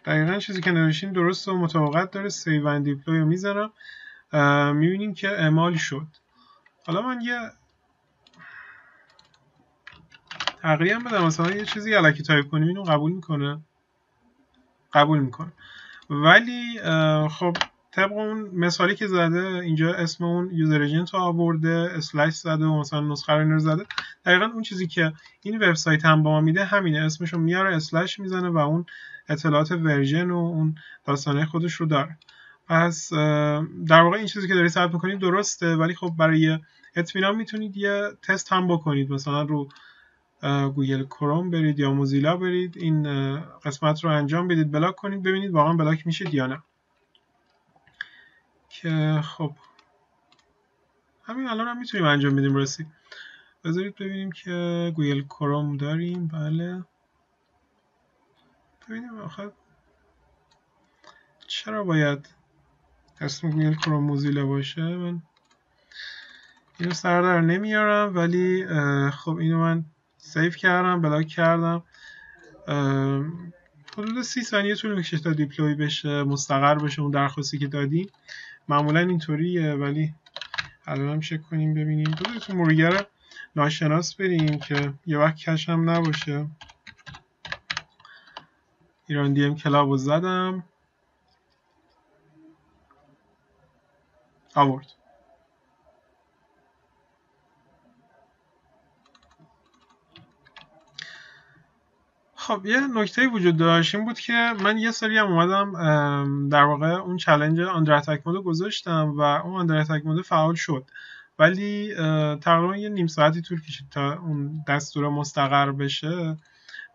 دقیقا چیزی که نوشتیم درست و مطابقت داره. سیو اند دیپلوی رو میذارم. میبینیم که اعمال شد. حالا من یه تقریبا بدم مثلا یه چیزی الکی تایپ کنیم اینو قبول میکنه. قبول میکنه. ولی خب طبق اون مثالی که زده اینجا اسم اون یوزر ایجنت رو آورده، اسلش زده و مثلا نسخه رو زده. دقیقاً اون چیزی که این وبسایت هم با ما میده همینه. اسمش رو میاره، اسلش میزنه و اون اطلاعات ورژن و اون داستانه خودش رو داره. پس در واقع این چیزی که داری ثبت می‌کنی درسته، ولی خب برای اطمینان میتونید یه تست هم بکنید، مثلا رو گوگل کروم برید یا موزیلا برید، این قسمت رو انجام بدید، بلاک کنید، ببینید واقعا بلاک میشید یا نه. که خب همین الان هم میتونیم انجام بدیم رسی. بذارید ببینیم که گوگل کروم داریم. بله ببینیم آخه چرا باید اسم گوگل کروم موزیلا باشه. من اینو سر در نمیارم، ولی خب اینو من سیو کردم، بلاک کردم. حدود 30 ثانیه طول میکشه تا دیپلوی بشه، مستقر بشه اون درخواستی که دادیم. معمولا اینطوریه، ولی الان هم چک کنیم ببینیم. تو مرورگر ناشناس بریم که یه وقت کش هم نباشه. ایران دی ام کلاب رو زدم، آورد. خب یه نکته وجود داشت، این بود که من یه سری هم اومدم در واقع اون چالش آندر اتک مود گذاشتم و اون آندر اتک مود فعال شد، ولی تقریبا یه نیم ساعتی طول کشید تا اون دستور مستقر بشه.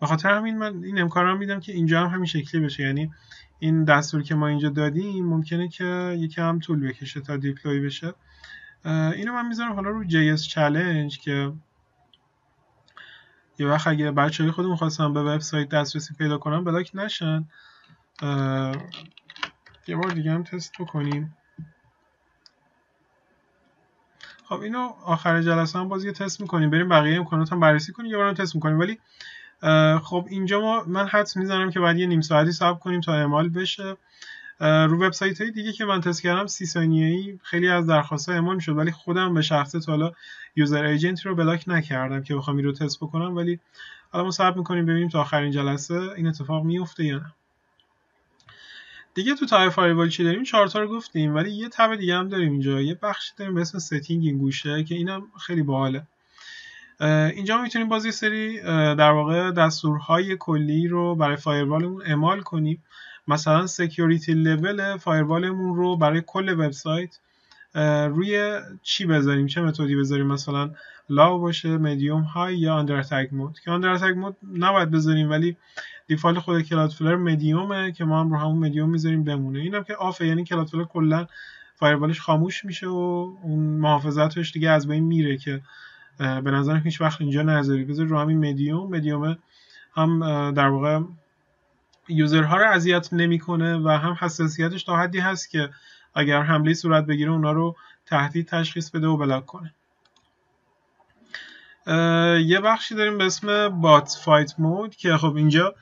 به خاطر همین من این امکان رو میدم که اینجا هم همین شکلی بشه، یعنی این دستور که ما اینجا دادیم ممکنه که یکم طول بکشه تا دیپلوی بشه. اینو من میذارم حالا رو JS چالش که یه وقت اگه بچه‌های خودمون خواستن به وبسایت دسترسی پیدا کنن بلاک نشن. یه بار دیگه هم تست بکنیم. خب اینو آخر جلسه هم باز یه تست میکنیم، بریم بقیه امکانات هم بررسی کنیم، یه بار هم تست میکنیم. ولی خب اینجا من حدس میزنم که بعد یه نیم ساعتی صبر کنیم تا اعمال بشه. رو وبسایت های دیگه که من تست کردم 30 ثانیه‌ای خیلی از درخواست‌ها اعمال میشد، ولی خودم به شخصه تا حالا یوزر ایجنت رو بلاک نکردم که بخوام این رو تست بکنم. ولی حالا ما صبر می‌کنیم ببینیم تا آخرین جلسه این اتفاق میفته یا نه. دیگه تو تایپ فایروال چی داریم؟ 4 تا رو گفتیم، ولی یه تب دیگه هم داریم اینجا، یه بخشی داریم به اسم ستینگ این گوشه که اینم خیلی باحاله. اینجا میتونیم باز یه سری در واقع دستورهای کلی رو برای فایروالمون اعمال کنیم. مثلا سکیوریتی لول فایروالمون رو برای کل وبسایت روی چی بذاریم، چه متدی بذاریم، مثلا لاو باشه، مدیوم، های یا آندر اتک مود. که آندر اتک مود نباید بذاریم، ولی دیفالت خود کلادفلر مدیومه که ما هم رو همون مدیوم میذاریم بمونه. اینم که آفه، یعنی کلادفلر کلا فایروالش خاموش میشه و اون محافظتش دیگه از بین میره، که به نظرم هیچ وقت اینجا نذاری. بذار رو همین مدیومه هم در واقع یوزرها رو اذیت نمیکنه و هم حساسیتش تا حدی هست که اگر حمله صورت بگیره اونا رو تهدید تشخیص بده و بلاک کنه. یه بخشی داریم به اسم بات فایت مود که خب اینجا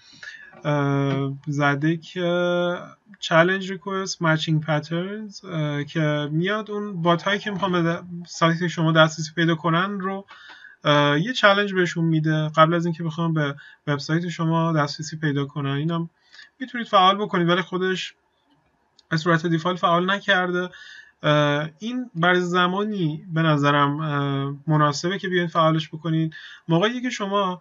زده که چالش ریکوست مچینگ پترنز، که میاد اون بات هایی که میخوان به سایت شما دسترسی پیدا کنن رو یه چالش بهشون میده قبل از اینکه بخوام به وبسایت شما دسترسی پیدا کنن. اینم میتونید فعال بکنید، ولی خودش به صورت دیفالت فعال نکرده. این برای زمانی به نظرم مناسبه که بیاین فعالش بکنید، موقعی که شما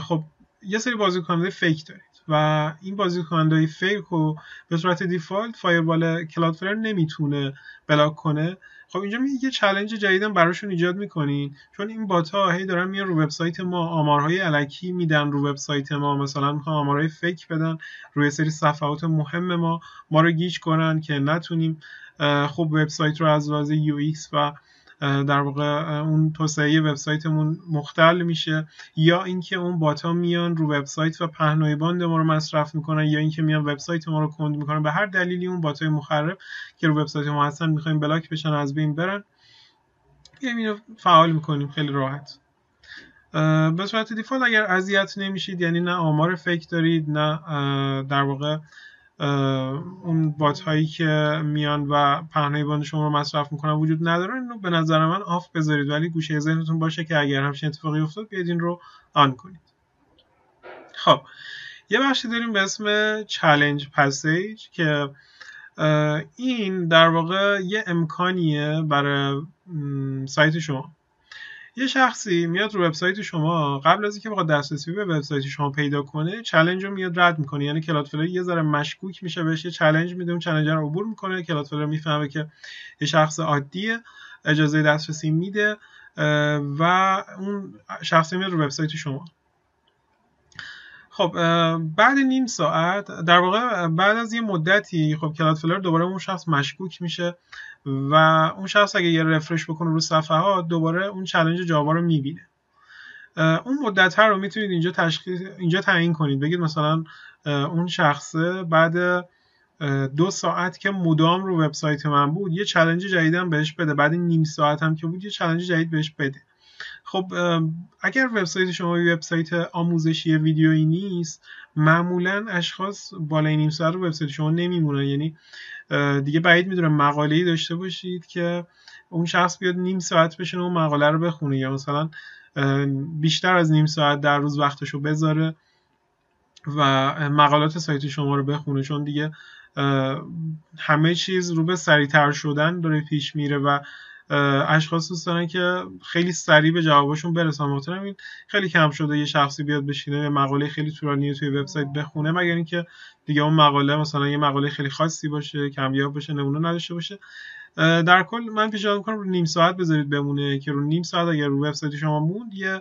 خب یه سری بازیکننده فیک دارید و این بازیکننده فیک رو به صورت دیفالت فایروال کلادفلر نمیتونه بلاک کنه. خب اینجا یه چالش جدیدم براشون ایجاد میکنین، چون این بات‌ها هی دارن میان رو وبسایت ما آمارهای الکی میدن، رو وبسایت ما مثلا میخوان آمارهای فیک بدن روی سری صفحات مهم ما رو گیج کنن که نتونیم خب وبسایت رو از لحاظ یو ایکس و در واقع اون توسعه وبسایتمون مختل میشه، یا اینکه اون باتا میان رو وبسایت و پهنای باند ما رو مصرف میکنن، یا اینکه میان وبسایت ما رو کند میکنن. به هر دلیلی اون باتای مخرب که رو وبسایت ما هستن میخوایم بلاک بشن، از بین برن. اینو فعال میکنیم خیلی راحت. به صورت دیفالت اگر اذیت نمیشید، یعنی نه آمار فیک دارید نه در واقع اون بات هایی که میان و پهنای باند شما رو مصرف میکنن وجود نداره، اینو به نظر من آف بذارید، ولی گوشه ذهنتون باشه که اگر همچین اتفاقی افتاد بیاید این رو آن کنید. خب یه بخشی داریم به اسم چالش پسیج که این در واقع یه امکانیه برای سایت شما. یه شخصی میاد رو وبسایت شما، قبل از اینکه بخواد دسترسی به وبسایت شما پیدا کنه چالش رو میاد رد میکنه، یعنی کلادفلر یه ذره مشکوک میشه بهش، یه چالش میده، اون چالش رو عبور میکنه، کلادفلر میفهمه که یه شخص عادیه اجازه دسترسی میده و اون شخص میاد رو وبسایت شما. خب بعد نیم ساعت، در واقع بعد از یه مدتی، خب کلادفلر دوباره اون شخص مشکوک میشه و اون شخص اگه یه رفرش بکنه رو صفحه ها دوباره اون چالش جاوا رو میبینه. اون مدت ها رو میتونید اینجا تعیین کنید، بگید مثلا اون شخصه بعد 2 ساعت که مدام رو وبسایت من بود یه چالش جدیدم بهش بده، بعد نیم ساعت هم که بود یه چالش جدید بهش بده. خب اگر وبسایت شما وبسایت آموزشی ویدیویی نیست، معمولا اشخاص بالای نیم ساعت رو وبسایت شما نمیمونن. یعنی دیگه بعید میدونم مقاله‌ای داشته باشید که اون شخص بیاد نیم ساعت بشینه اون مقاله رو بخونه، یا مثلا بیشتر از نیم ساعت در روز وقتشو بذاره و مقالات سایت شما رو بخونه، چون دیگه همه چیز رو به سریع‌تر شدن داره پیش میره و اشخاص دوست دارن که خیلی سریع به جوابشون برسن. مثلا این خیلی کم شده یه شخصی بیاد بشینه یه مقاله خیلی طولانی توی وبسایت بخونه، مگر اینکه دیگه اون مقاله مثلا یه مقاله خیلی خاصی باشه، کمیاب باشه، نمونه نداشته باشه. در کل من پیشنهاد می‌کنم رو نیم ساعت بذارید بمونه، که رو نیم ساعت اگر رو وبسایت شما موند یه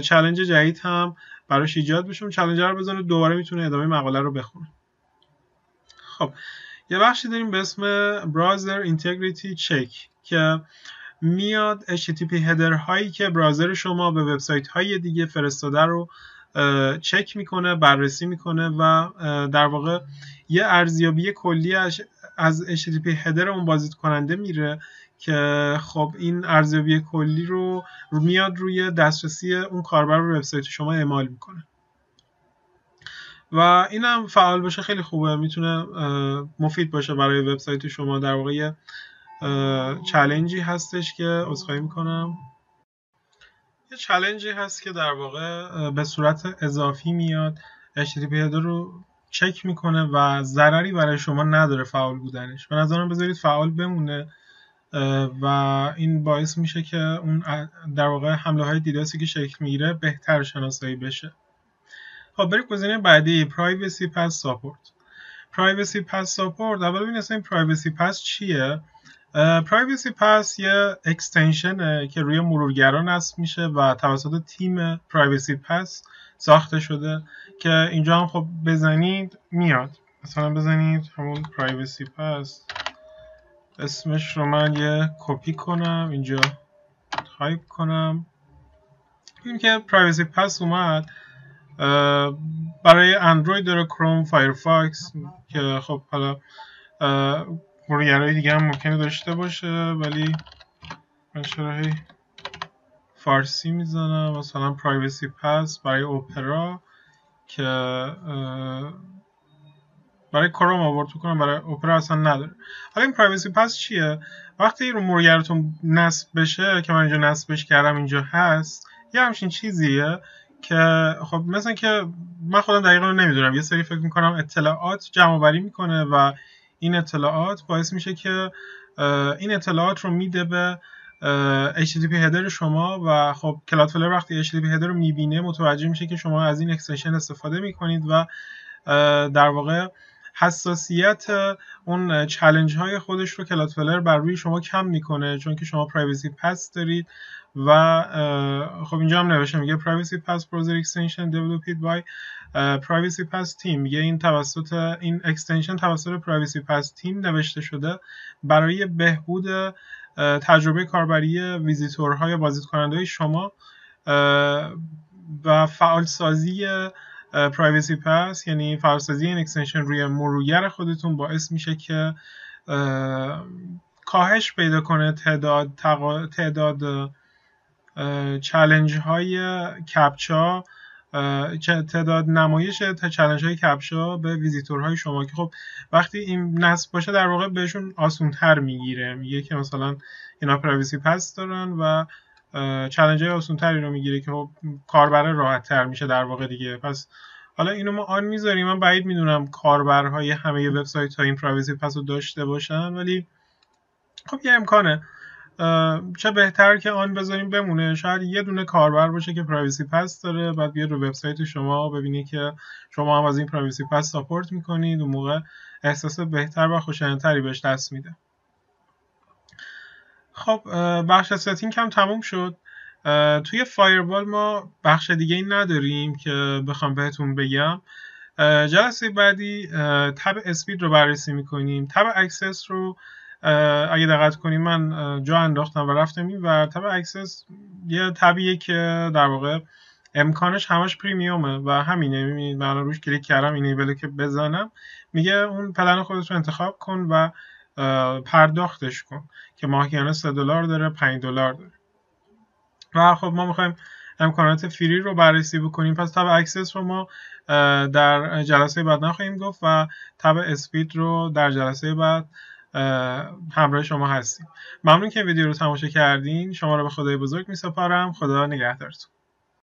چالش جدید هم براش ایجاد بشه، اون چالش رو بزنه دوباره میتونه ادامه مقاله رو بخونه. خب یه بخشی داریم به اسم براوزر اینتگریتی چک که میاد HTTP هدر هایی که براوزر شما به وبسایت های دیگه فرستاده رو چک میکنه، بررسی میکنه و در واقع یه ارزیابی کلی از HTTP هدر اون بازدید کننده میره که خب این ارزیابی کلی رو میاد روی دسترسی اون کاربر رو وبسایت شما اعمال میکنه و این هم فعال باشه خیلی خوبه، میتونه مفید باشه برای وبسایت شما. در واقع یه چالنجی هستش که عذرخواهی میکنم، یه چالنجی هست که در واقع به صورت اضافی میاد HTTP هدر رو چک میکنه و ضرری برای شما نداره فعال بودنش. به نظرم بذارید فعال بمونه و این باعث میشه که اون در واقع حمله های دیداسی که شکل میگیره بهتر شناسایی بشه. خب بریم گزینه بعدی، پرایوسی پس ساپورت. پرایوسی پس ساپورت، اول ببینید اصلا این پرایوسی پس چیه. پرایوسی پس یه اکستنشنه که روی مرورگرا نصب میشه و توسط تیم پرایوسی پس ساخته شده که اینجا هم خب بزنید میاد، مثلا بزنید همون پرایوسی پس، اسمش رو من یه کپی کنم اینجا تایپ کنم، ببینیم که پرایوسی پس اومد. برای اندروید داره، کروم، فایرفاکس، که خب حالا مرورگرای دیگه هم ممکنه داشته باشه ولی من چرا فارسی میزنم، مثلا پرایوسی پس برای اپرا که برای کروم آورد کنم، برای اپرا اصلا نداره. حالا این پرایوسی پس چیه؟ وقتی رو مرورگرتون نصب بشه که من اینجا نصبش کردم اینجا هست، یه همچین چیزیه که خب مثلا که من خودم دقیقا نمیدونم، یه سری فکر میکنم اطلاعات جمع آوری میکنه و این اطلاعات باعث میشه که این اطلاعات رو میده به HTTP هدر شما و خب کلادفلر وقتی HTTP هدر رو میبینه متوجه میشه که شما از این اکستنشن استفاده میکنید و در واقع حساسیت اون چالش های خودش رو کلادفلر بر روی شما کم میکنه، چون که شما پرایوسی پس دارید و خب اینجا هم نوشته میگه privacy pass browser extension developed by privacy pass team. میگه این توسط این اکستنشن توسط privacy pass team نوشته شده برای بهبود تجربه کاربری ویزیتورها یا بازدید کننده شما و فعالسازی پرایوسی پس، یعنی فعالسازی این اکستنشن روی مرورگر خودتون باعث میشه که کاهش پیدا کنه تعداد چالش های کپچا، تعداد نمایش چالش های کپچا به ویزیتورهای شما که خب وقتی این نصب باشه در واقع بهشون آسان‌تر میگیره، میگه که مثلا اینا پرایوسی پس دارن و چالش های آسان‌تری رو میگیره که خب کاربر راحت تر میشه در واقع دیگه. پس حالا اینو ما آن میذاریم، من بعید میدونم کاربرهای همه وبسایت ها این پرایوسی پس رو داشته باشن، ولی خب یه امکانه، چه بهتر که آن بذاریم بمونه. شاید یه دونه کاربر باشه که پرایوسی پس داره، بعد بیاد رو وبسایت شما ببینی که شما هم از این پرایوسی پس ساپورت میکنید، اون موقع احساس بهتر و خوشایندتری بهش دست میده. خب بخش ستینگ هم تموم شد. توی فایروال ما بخش دیگه ای نداریم که بخوام بهتون بگم. جلسه بعدی تب اسپید رو بررسی میکنیم. تب اکسس رو اگه دقت کنیم من جا انداختم و رفتم این و تب اکسس یه تبیه که در واقع امکانش همش پریمیومه و همینه. میبینید من روش کلیک کردم اینیبل که بزنم میگه اون پلن خودت رو انتخاب کن و پرداختش کن که ماهیانه $3 داره، $5 داره. و خب ما میخوایم امکانات فری رو بررسی بکنیم، پس تب اکسس رو ما در جلسه بعد نخواهیم گفت و تب اسپید رو در جلسه بعد همراه شما هستیم. ممنون که ویدیو رو تماشا کردین. شما رو به خدای بزرگ میسپارم. خدا نگهدارتون.